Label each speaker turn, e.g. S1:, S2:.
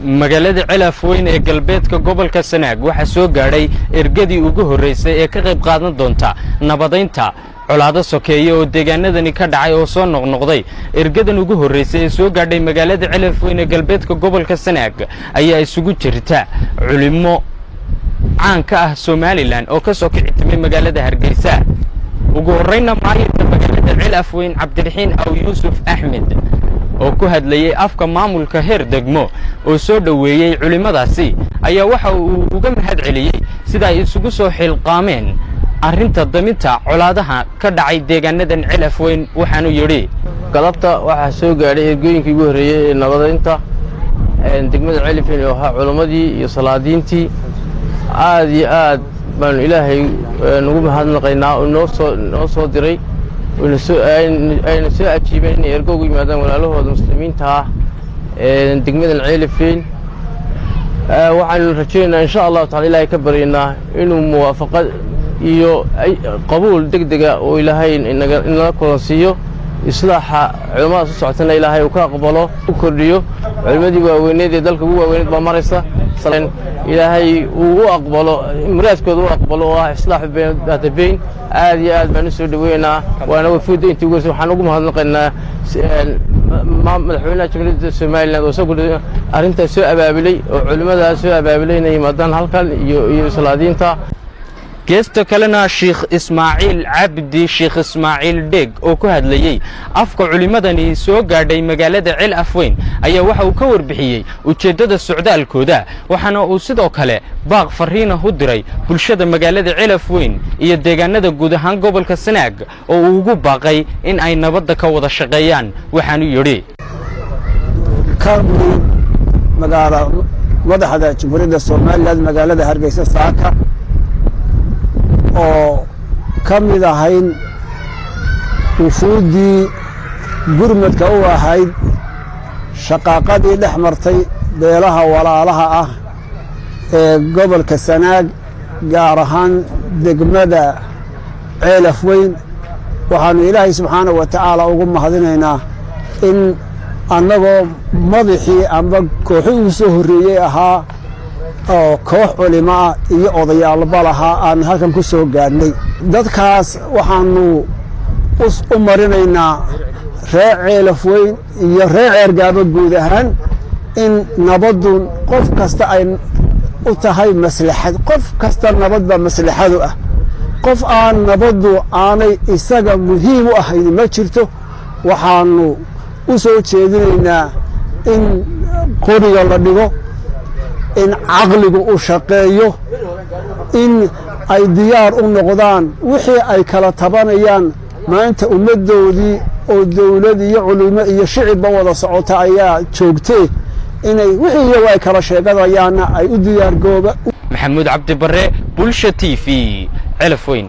S1: magaalada Celafweyn ee galbeedka gobolka Sanaag waxa soo gaaray ergadii ugu horeysay ee ka qayb qaadan doonta nabadeynta colaado sokeeye oo deegaanadani ka dhacay oo soo noqnoqday ergadan ugu horeysay ee soo gaadhay magaalada Celafweyn ee galbeedka gobolka Sanaag ayaa isugu jirta culimo caan ka ah Somaliland oo ka soo kicitay magaalada Hargeysa ugu horeyna maayirka magaalada Celafweyn Cabdiraxiin Aw Yuusuf Axmed oo ku hadlayay afka maamulka heer degmo oo soo dhaweeyay culimadaasi ayaa waxa uu uga mahad celiyay sida ay isugu soo xilqaameen arrinta daminta colaadaha ka dhacay deegaanadan Celafweyn waxaanu yiri
S2: galabta waxa soo gaaray ergooyinkii ugu horeeyay nabadeynta degmada Celafweyn oo ha culimadii iyo salaadiintii aad iyo aad baan Ilaahay nagu mahadnaqaynaa oo noo soo diray ayna soo ajiibeen inay ergo ugu yimaadaan walaalahooda muslimiinta ah degmadan Celafweyn waxaan rajaynaynaa insha Allah ta'ala Ilaahay ka baryaynaa inuu muwaafaqad iyo qabuul degdega oo Ilaahay inaga kulansiiyo islaaxa culimada soo socotana Ilaahay uu ka aqbalo u kordhiyo culimadii waaweyneed ee dalka ugu waaweyneed baa maraysa Ilaahay uu aqbalo muraadkooda uu aqbalo oo ah islaax bayn aad iyo aad baan soo dhaweynaa waana wafuud intii ugu waxaan ugu mahadnaqaynaa madaxweynaha jamhuuriyadda Somaliland oo soo gudbay arrinta soo abaabulay oo culimada soo abaabulay inay yimaadaan halkan iyo salaadiinta
S1: geesta kalena Sheikh Ismaaciil Cabdi Sheikh Ismaaciil Deg oo ku hadlayay afka culimadani soo gaadhay magaalada Celafweyn ayaa waxa uu ka warbixiyay ujeedada socdaalkooda waxaana uu sidoo kale baaq fariin u diray bulshada magaalada Celafweyn iyo deegaanada guud ahaan gobolka Sanaag oo uu ugu baaqay in ay nabadda ka wada shaqeeyaan waxaanu yiri
S3: magaalada madaxda jamhuuriyadda Somaliland magaalada Hargeysa saaka oo kamid ahayn wufuudii gurmadka u ahayd shaqaaqadii dhex martay beelaha walaalaha ah ee gobolka Sanaag gaar ahaan degmada Celafweyn waxaanu Ilaahay subxaanahu wa ta'ala ugu mahadinaynaa in annagoo madaxii amba kooxii u soo horeeyay ahaa oo koox culimo iyo odayaalba lahaa aan halkan ku soo gaadhnay dadkaas waxaanu u marinaynaa reer Celafweyn iyo reer Ceergaabo guud ahaan in nabaddu qof kasta ay u tahay maslaxad qof kasta nabadba maslaxadu ah qof aan nabaddu aanay isaga muhiim u ahayn ma jirto waxaanu u soo jeedinaynaa in qoriga la dhigo in caqligu u shaqeeyo in ay diyaar u noqdaan wixii ay kala tabanayaan maanta ummadoodii oo dawlad iyo culimo iyo shicibba wada socota ayaa joogtay inay wixii iyagu ay kala sheeganayaanna ay u diyaar gooba
S1: Maxamuud Cabdi Barre Bulsha TV Celafweyn.